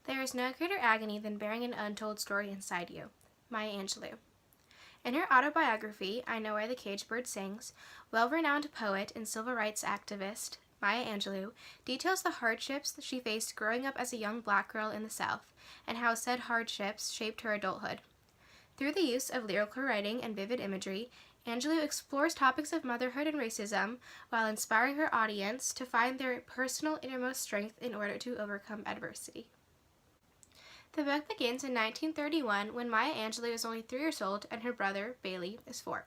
There is no greater agony than bearing an untold story inside you. Maya Angelou. In her autobiography, I Know Why the Caged Bird Sings, well-renowned poet and civil rights activist Maya Angelou details the hardships she faced growing up as a young black girl in the South, and how said hardships shaped her adulthood. Through the use of lyrical writing and vivid imagery, Angelou explores topics of motherhood and racism while inspiring her audience to find their personal innermost strength in order to overcome adversity. The book begins in 1931 when Maya Angelou is only 3 years old and her brother, Bailey, is 4.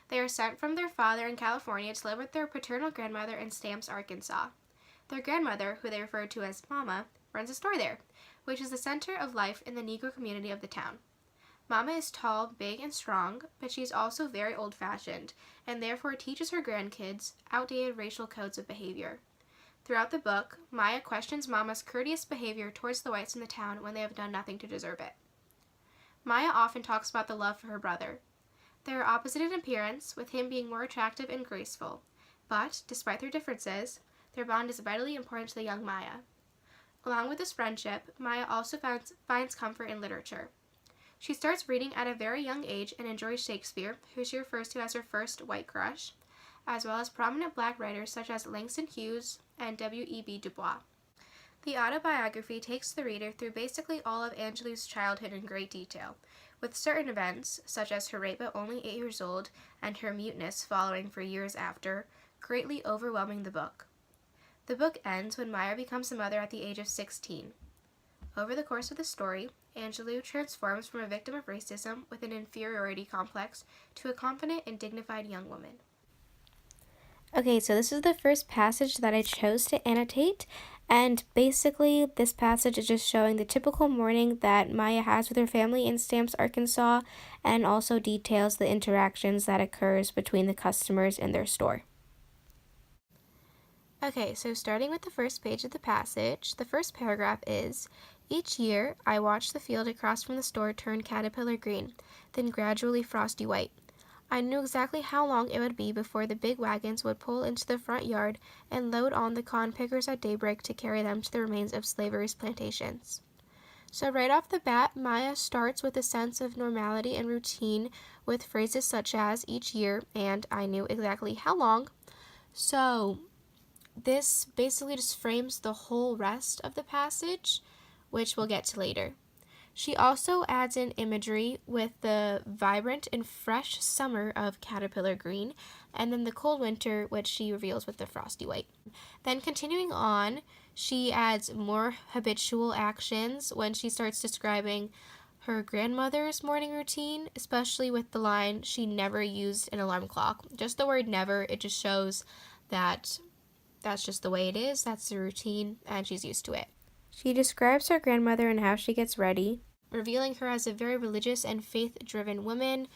They are sent from their father in California to live with their paternal grandmother in Stamps, Arkansas. Their grandmother, who they refer to as Mama, runs a store there, which is the center of life in the Negro community of the town. Mama is tall, big, and strong, but she is also very old-fashioned, and therefore teaches her grandkids outdated racial codes of behavior. Throughout the book, Maya questions Mama's courteous behavior towards the whites in the town when they have done nothing to deserve it. Maya often talks about the love for her brother. They are opposite in appearance, with him being more attractive and graceful, but, despite their differences, their bond is vitally important to the young Maya. Along with this friendship, Maya also finds comfort in literature. She starts reading at a very young age and enjoys Shakespeare, who she refers to as her first white crush, as well as prominent black writers such as Langston Hughes and W.E.B. Du Bois. The autobiography takes the reader through basically all of Angelou's childhood in great detail, with certain events, such as her rape at only 8 years old and her muteness following for years after, greatly overwhelming the book. The book ends when Maya becomes a mother at the age of 16. Over the course of the story, Angelou transforms from a victim of racism with an inferiority complex to a confident and dignified young woman. Okay, so this is the first passage that I chose to annotate, and basically this passage is just showing the typical morning that Maya has with her family in Stamps, Arkansas, and also details the interactions that occurs between the customers in their store. Okay, so starting with the first page of the passage, the first paragraph is, "Each year, I watched the field across from the store turn caterpillar green, then gradually frosty white. I knew exactly how long it would be before the big wagons would pull into the front yard and load on the cotton pickers at daybreak to carry them to the remains of slavery's plantations." So right off the bat, Maya starts with a sense of normality and routine with phrases such as "each year" and "I knew exactly how long." So this basically just frames the whole rest of the passage, which we'll get to later. She also adds in imagery with the vibrant and fresh summer of caterpillar green, and then the cold winter, which she reveals with the frosty white. Then continuing on, she adds more habitual actions when she starts describing her grandmother's morning routine, especially with the line, "She never used an alarm clock." Just the word never, it just shows that that's just the way it is, that's the routine, and she's used to it. She describes her grandmother and how she gets ready, revealing her as a very religious and faith-driven woman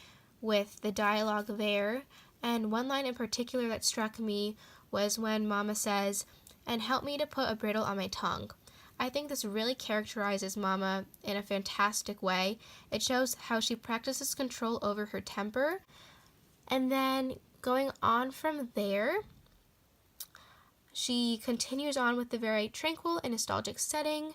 with the dialogue there. And one line in particular that struck me was when Mama says, "And help me to put a bridle on my tongue." I think this really characterizes Mama in a fantastic way. It shows how she practices control over her temper. And then going on from there, she continues on with the very tranquil and nostalgic setting.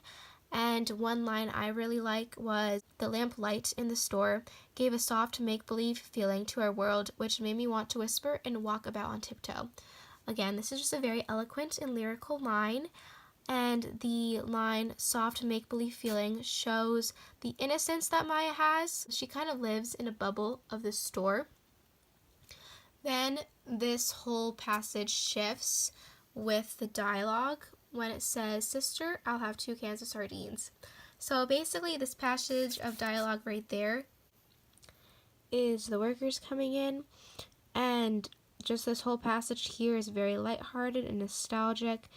And one line I really like was, "The lamp light in the store gave a soft make-believe feeling to our world, which made me want to whisper and walk about on tiptoe." Again, this is just a very eloquent and lyrical line, and the line "soft make-believe feeling" shows the innocence that Maya has. She kind of lives in a bubble of the store. Then this whole passage shifts with the dialogue when it says, "Sister, I'll have 2 cans of sardines." So basically this passage of dialogue right there is the workers coming in, and just this whole passage here is very lighthearted and nostalgic,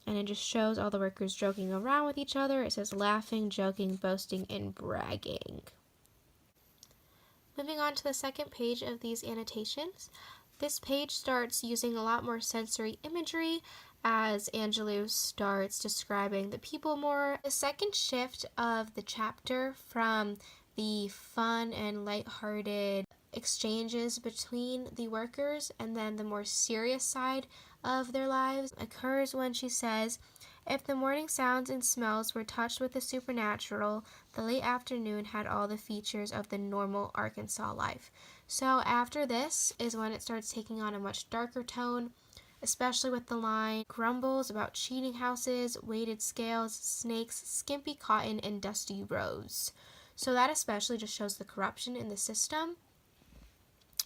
and it just shows all the workers joking around with each other. It says laughing, joking, boasting, and bragging. Moving on to the second page of these annotations, this page starts using a lot more sensory imagery as Angelou starts describing the people more. The second shift of the chapter from the fun and lighthearted exchanges between the workers and then the more serious side of their lives occurs when she says, If the morning sounds and smells were touched with the supernatural, the late afternoon had all the features of the normal Arkansas life. So after this is when it starts taking on a much darker tone, especially with the line grumbles about cheating houses, weighted scales, snakes, skimpy cotton, and dusty roads. So that especially just shows the corruption in the system.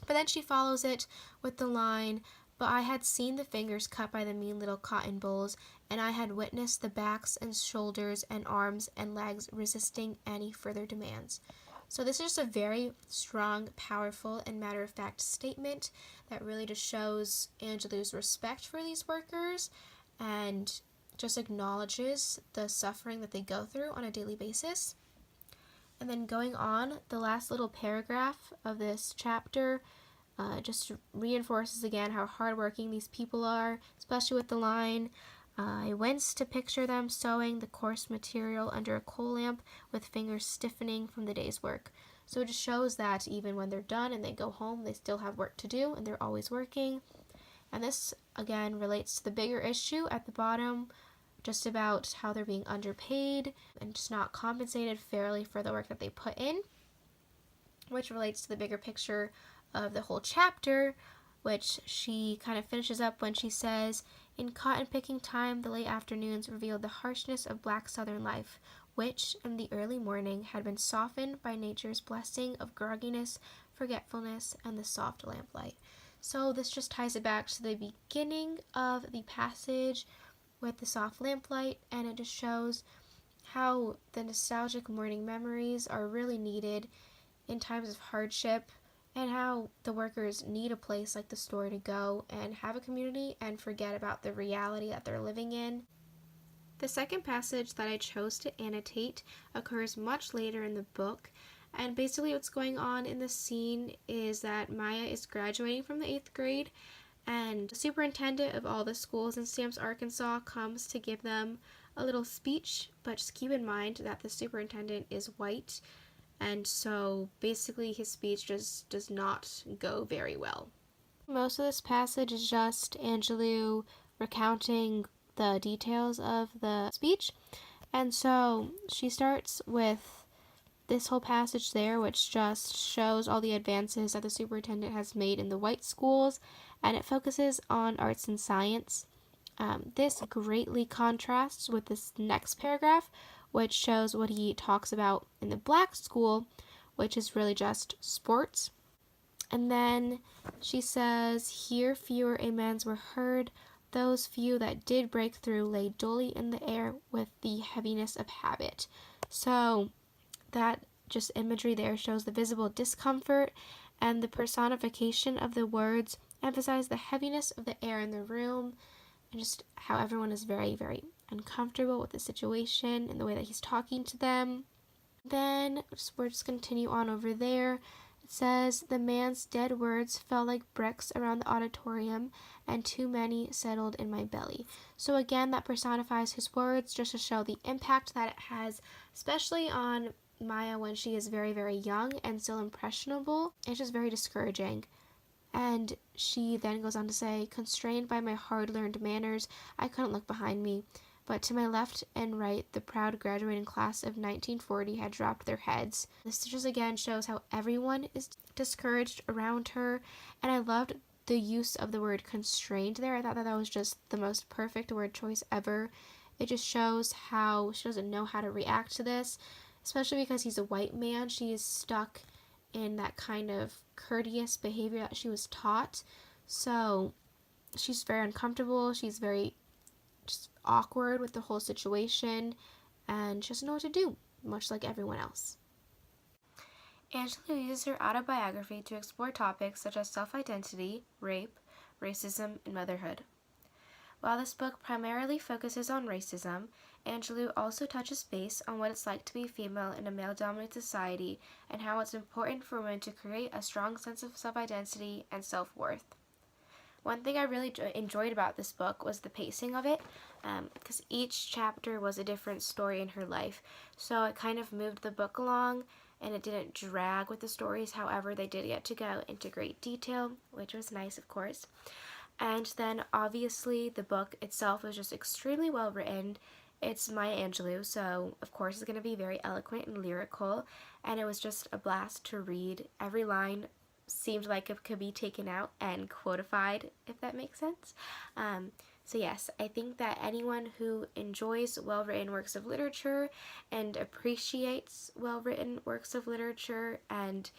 But then she follows it with the line, "But I had seen the fingers cut by the mean little cotton bulls, and I had witnessed the backs and shoulders and arms and legs resisting any further demands." So this is just a very strong, powerful, and matter-of-fact statement that really just shows Angelou's respect for these workers and just acknowledges the suffering that they go through on a daily basis. And then going on, the last little paragraph of this chapter just reinforces again how hardworking these people are, especially with the line, "I wince to picture them sewing the coarse material under a coal lamp with fingers stiffening from the day's work." So it just shows that even when they're done and they go home, they still have work to do and they're always working. And this, again, relates to the bigger issue at the bottom, just about how they're being underpaid and just not compensated fairly for the work that they put in, which relates to the bigger picture of the whole chapter, which she kind of finishes up when she says, "In cotton picking time, the late afternoons revealed the harshness of black southern life, which, in the early morning, had been softened by nature's blessing of grogginess, forgetfulness, and the soft lamplight." So this just ties it back to the beginning of the passage with the soft lamplight, and it just shows how the nostalgic morning memories are really needed in times of hardship, and how the workers need a place like the store to go and have a community and forget about the reality that they're living in. The second passage that I chose to annotate occurs much later in the book, and basically what's going on in the scene is that Maya is graduating from the 8th grade, and the superintendent of all the schools in Stamps, Arkansas comes to give them a little speech, but just keep in mind that the superintendent is white, and so basically his speech just does not go very well. Most of this passage is just Angelou recounting the details of the speech, and so she starts with this whole passage there, which just shows all the advances that the superintendent has made in the white schools, and it focuses on arts and science. This greatly contrasts with this next paragraph, which shows what he talks about in the black school, which is really just sports. And then she says, "Here fewer amens were heard. Those few that did break through lay dully in the air with the heaviness of habit." So that just imagery there shows the visible discomfort, and the personification of the words emphasize the heaviness of the air in the room and just how everyone is very, very uncomfortable with the situation and the way that he's talking to them. Then we're just continue on over there. It says, "The man's dead words fell like bricks around the auditorium, and too many settled in my belly." So again, that personifies his words just to show the impact that it has, especially on Maya when she is very, very young and still impressionable. It's just very discouraging. And she then goes on to say, "Constrained by my hard-learned manners, I couldn't look behind me. But to my left and right, the proud graduating class of 1940 had dropped their heads." This just again shows how everyone is discouraged around her. And I loved the use of the word constrained there. I thought that was just the most perfect word choice ever. It just shows how she doesn't know how to react to this, especially because he's a white man. She is stuck in that kind of courteous behavior that she was taught. So she's very uncomfortable. She's very just awkward with the whole situation, and she doesn't know what to do, much like everyone else. Angelou uses her autobiography to explore topics such as self-identity, rape, racism, and motherhood. While this book primarily focuses on racism, Angelou also touches base on what it's like to be female in a male-dominated society and how it's important for women to create a strong sense of self-identity and self-worth. One thing I really enjoyed about this book was the pacing of it, because each chapter was a different story in her life, so it kind of moved the book along, and it didn't drag with the stories. However, they did get to go into great detail, which was nice, of course. And then obviously the book itself is just extremely well written. It's Maya Angelou, so of course it's going to be very eloquent and lyrical, and it was just a blast to read. Every line seemed like it could be taken out and quotified, if that makes sense. So yes, I think that anyone who enjoys well-written works of literature and appreciates well-written works of literature and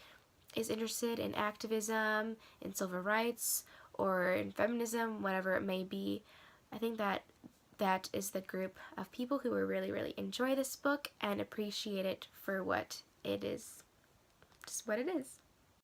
is interested in activism, in civil rights, or in feminism, whatever it may be, I think that that is the group of people who will really, really enjoy this book and appreciate it for what it is, just what it is.